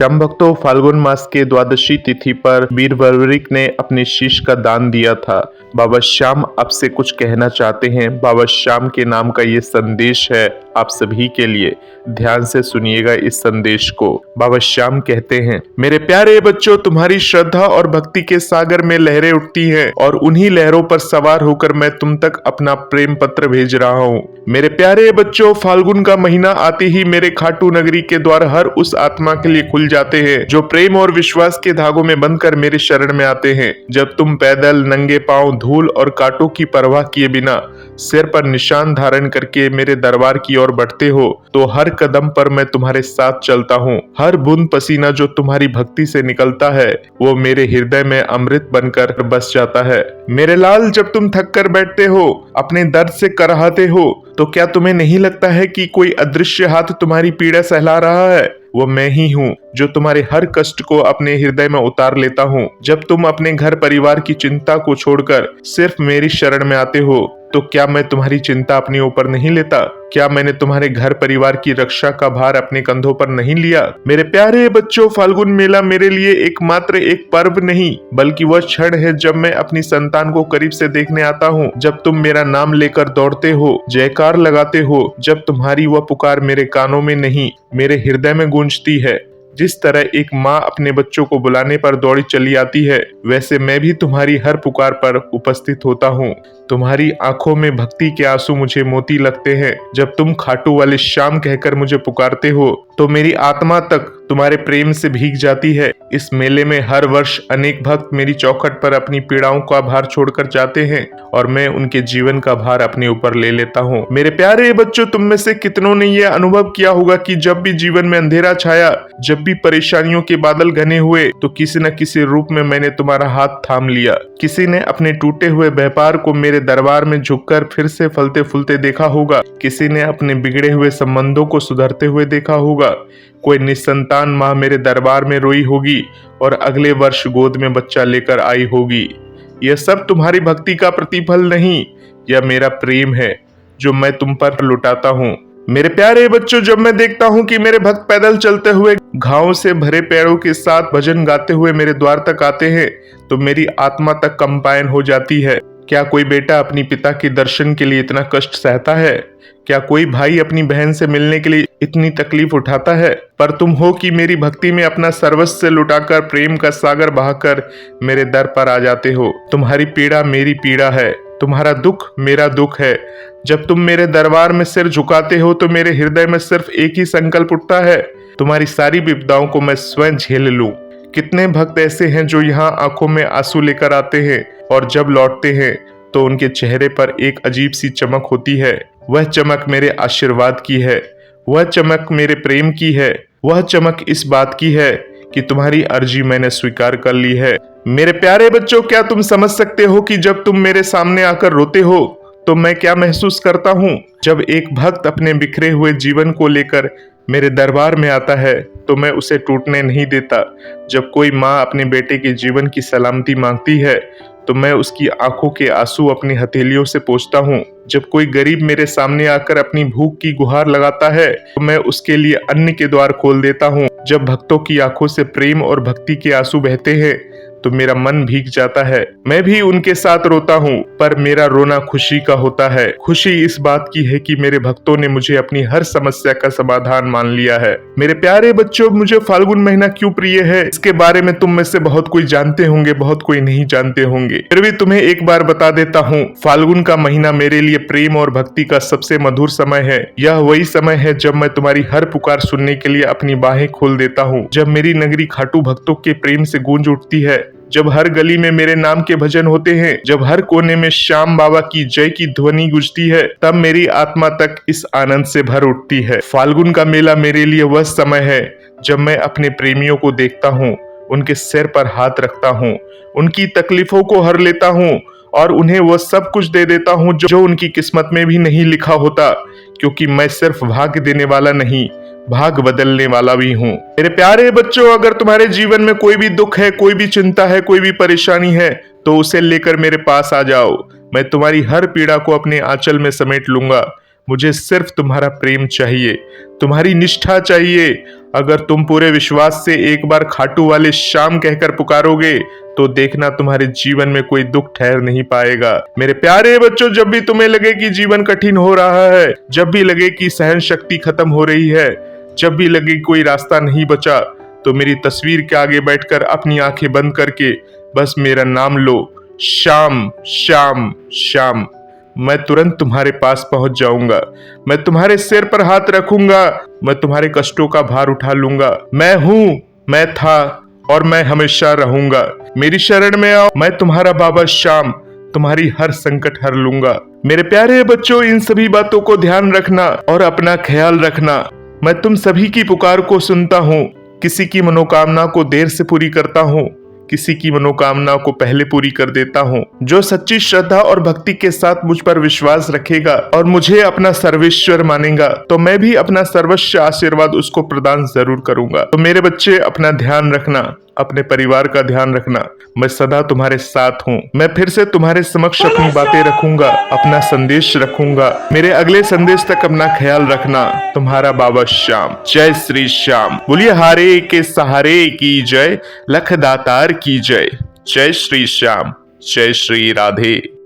श्याम भक्तों, फाल्गुन मास के द्वादशी तिथि पर वीर वरवरिक ने अपने शीश का दान दिया था। बाबा श्याम आपसे कुछ कहना चाहते हैं। बाबा श्याम के नाम का ये संदेश है आप सभी के लिए। ध्यान से सुनिएगा इस संदेश को। बाबा श्याम कहते हैं, मेरे प्यारे बच्चों, तुम्हारी श्रद्धा और भक्ति के सागर में लहरें उठती हैं और उन्हीं लहरों पर सवार होकर मैं तुम तक अपना प्रेम पत्र भेज रहा हूँ। मेरे प्यारे बच्चों, फाल्गुन का महीना आते ही मेरे खाटू नगरी के द्वार हर उस आत्मा के लिए खुल जाते हैं जो प्रेम और विश्वास के धागों में बंधकर मेरे शरण में आते हैं। जब तुम पैदल नंगे पांव धूल और कांटों की परवाह किए बिना सिर पर निशान धारण करके मेरे दरबार की ओर बढ़ते हो तो हर कदम पर मैं तुम्हारे साथ चलता हूँ। हर बूंद पसीना जो तुम्हारी भक्ति से निकलता है वो मेरे हृदय में अमृत बनकर बस जाता है। मेरे लाल, जब तुम थक कर बैठते हो, अपने दर्द से कराहते हो, तो क्या तुम्हें नहीं लगता है कि कोई अदृश्य हाथ तुम्हारी पीड़ा सहला रहा है? वो मैं ही हूँ जो तुम्हारे हर कष्ट को अपने हृदय में उतार लेता हूँ। जब तुम अपने घर परिवार की चिंता को छोड़कर सिर्फ मेरी शरण में आते हो तो क्या मैं तुम्हारी चिंता अपने ऊपर नहीं लेता? क्या मैंने तुम्हारे घर परिवार की रक्षा का भार अपने कंधों पर नहीं लिया? मेरे प्यारे बच्चों, फाल्गुन मेला मेरे लिए एकमात्र एक पर्व नहीं बल्कि वह क्षण है जब मैं अपनी संतान को करीब से देखने आता हूँ। जब तुम मेरा नाम लेकर दौड़ते हो, जयकार लगाते हो, जब तुम्हारी वह पुकार मेरे कानों में नहीं मेरे हृदय में गूंजती है। जिस तरह एक माँ अपने बच्चों को बुलाने पर दौड़ी चली आती है, वैसे मैं भी तुम्हारी हर पुकार पर उपस्थित होता हूँ। तुम्हारी आंखों में भक्ति के आंसू मुझे मोती लगते हैं। जब तुम खाटू वाले श्याम कहकर मुझे पुकारते हो तो मेरी आत्मा तक तुम्हारे प्रेम से भीग जाती है। इस मेले में हर वर्ष अनेक भक्त मेरी चौखट पर अपनी पीड़ाओं का भार छोड़कर जाते हैं और मैं उनके जीवन का भार अपने ऊपर ले लेता हूँ। मेरे प्यारे बच्चों, तुम में से कितनों ने यह अनुभव किया होगा कि जब भी जीवन में अंधेरा छाया, जब भी परेशानियों के बादल घने हुए, तो किसी न किसी रूप में मैंने तुम्हारा हाथ थाम लिया। किसी ने अपने टूटे हुए व्यापार को मेरे दरबार में झुककर फिर से फलते फूलते देखा होगा। किसी ने अपने बिगड़े हुए संबंधों को सुधरते हुए देखा होगा। कोई निसंतान माँ मेरे दरबार में रोई होगी और अगले वर्ष गोद में बच्चा लेकर आई होगी। यह सब तुम्हारी भक्ति का प्रतिफल नहीं, यह मेरा प्रेम है जो मैं तुम पर लुटाता हूँ। मेरे प्यारे बच्चों, जब मैं देखता हूँ कि मेरे भक्त पैदल चलते हुए घावों से भरे पैरों के साथ भजन गाते हुए मेरे द्वार तक आते हैं तो मेरी आत्मा तक कंपायन हो जाती है। क्या कोई बेटा अपनी पिता के दर्शन के लिए इतना कष्ट सहता है? क्या कोई भाई अपनी बहन से मिलने के लिए इतनी तकलीफ उठाता है? पर तुम हो कि मेरी भक्ति में अपना सर्वस्व लुटाकर प्रेम का सागर बहाकर मेरे दर पर आ जाते हो। तुम्हारी पीड़ा मेरी पीड़ा है, तुम्हारा दुख मेरा दुख है। जब तुम मेरे दरबार में सिर झुकाते हो तो मेरे हृदय में सिर्फ एक ही संकल्प उठता है, तुम्हारी सारी विपदाओं को मैं स्वयं झेल लूं। कितने भक्त ऐसे हैं जो यहाँ आंखों में आंसू लेकर आते हैं और जब लौटते हैं तो उनके चेहरे पर एक अजीब सी चमक होती है। वह चमक मेरे आशीर्वाद की है, वह चमक मेरे प्रेम की है, वह चमक इस बात की है कि तुम्हारी अर्जी मैंने स्वीकार कर ली है। मेरे प्यारे बच्चों, क्या तुम समझ सकते हो कि जब तुम मेरे सामने आकर रोते हो तो मैं क्या महसूस करता हूँ? जब एक भक्त अपने बिखरे हुए जीवन को लेकर मेरे दरबार में आता है तो मैं उसे टूटने नहीं देता। जब कोई माँ अपने बेटे के जीवन की सलामती मांगती है तो मैं उसकी आंखों के आंसू अपनी हथेलियों से पोंछता हूँ। जब कोई गरीब मेरे सामने आकर अपनी भूख की गुहार लगाता है तो मैं उसके लिए अन्न के द्वार खोल देता हूँ। जब भक्तों की आंखों से प्रेम और भक्ति के आंसू बहते हैं तो मेरा मन भीग जाता है। मैं भी उनके साथ रोता हूँ, पर मेरा रोना खुशी का होता है। खुशी इस बात की है कि मेरे भक्तों ने मुझे अपनी हर समस्या का समाधान मान लिया है। मेरे प्यारे बच्चों, मुझे फाल्गुन महीना क्यों प्रिय है इसके बारे में तुम में से बहुत कोई जानते होंगे, बहुत कोई नहीं जानते होंगे। फिर भी तुम्हें एक बार बता देता हूँ, फाल्गुन का महीना मेरे लिए प्रेम और भक्ति का सबसे मधुर समय है। यह वही समय है जब मैं तुम्हारी हर पुकार सुनने के लिए अपनी बाहें खोल देता हूँ। जब मेरी नगरी खाटू भक्तों के प्रेम से गूंज उठती है, जब हर गली में मेरे नाम के भजन होते हैं, जब हर कोने में श्याम बाबा की जय की ध्वनि गूंजती है, तब मेरी आत्मा तक इस आनंद से भर उठती है। फाल्गुन का मेला मेरे लिए वह समय है जब मैं अपने प्रेमियों को देखता हूँ, उनके सिर पर हाथ रखता हूँ, उनकी तकलीफों को हर लेता हूँ और उन्हें वह सब कुछ दे देता हूँ जो उनकी किस्मत में भी नहीं लिखा होता, क्योंकि मैं सिर्फ भाग्य देने वाला नहीं, भाग बदलने वाला भी हूँ। मेरे प्यारे बच्चों, अगर तुम्हारे जीवन में कोई भी दुख है, कोई भी चिंता है, कोई भी परेशानी है तो उसे लेकर मेरे पास आ जाओ। मैं तुम्हारी हर पीड़ा को अपने आंचल में समेट लूंगा। मुझे सिर्फ तुम्हारा प्रेम चाहिए, तुम्हारी निष्ठा चाहिए। अगर तुम पूरे विश्वास से एक बार खाटू वाले श्याम कहकर पुकारोगे तो देखना तुम्हारे जीवन में कोई दुख ठहर नहीं पाएगा। मेरे प्यारे बच्चों, जब भी तुम्हें लगे कि जीवन कठिन हो रहा है, जब भी लगे कि सहन शक्ति खत्म हो रही है, जब भी लगे कोई रास्ता नहीं बचा, तो मेरी तस्वीर के आगे बैठकर अपनी आंखें बंद करके बस मेरा नाम लो, श्याम श्याम श्याम। मैं तुरंत तुम्हारे पास पहुंच जाऊंगा। मैं तुम्हारे सिर पर हाथ रखूंगा। मैं तुम्हारे कष्टों का भार उठा लूंगा। मैं हूं, मैं था और मैं हमेशा रहूंगा। मेरी शरण में आओ, मैं तुम्हारा बाबा श्याम तुम्हारी हर संकट हर लूंगा। मेरे प्यारे बच्चों, इन सभी बातों को ध्यान रखना और अपना ख्याल रखना। मैं तुम सभी की पुकार को सुनता हूँ। किसी की मनोकामना को देर से पूरी करता हूँ, किसी की मनोकामना को पहले पूरी कर देता हूँ। जो सच्ची श्रद्धा और भक्ति के साथ मुझ पर विश्वास रखेगा और मुझे अपना सर्वेश्वर मानेगा, तो मैं भी अपना सर्वस्व आशीर्वाद उसको प्रदान जरूर करूंगा। तो मेरे बच्चे, अपना ध्यान रखना, अपने परिवार का ध्यान रखना। मैं सदा तुम्हारे साथ हूँ। मैं फिर से तुम्हारे समक्ष अपनी बातें रखूंगा, अपना संदेश रखूंगा। मेरे अगले संदेश तक अपना ख्याल रखना। तुम्हारा बाबा श्याम। जय श्री श्याम। बोलिए हारे के सहारे की जय, लख दातार की जय। जय श्री श्याम, जय श्री राधे।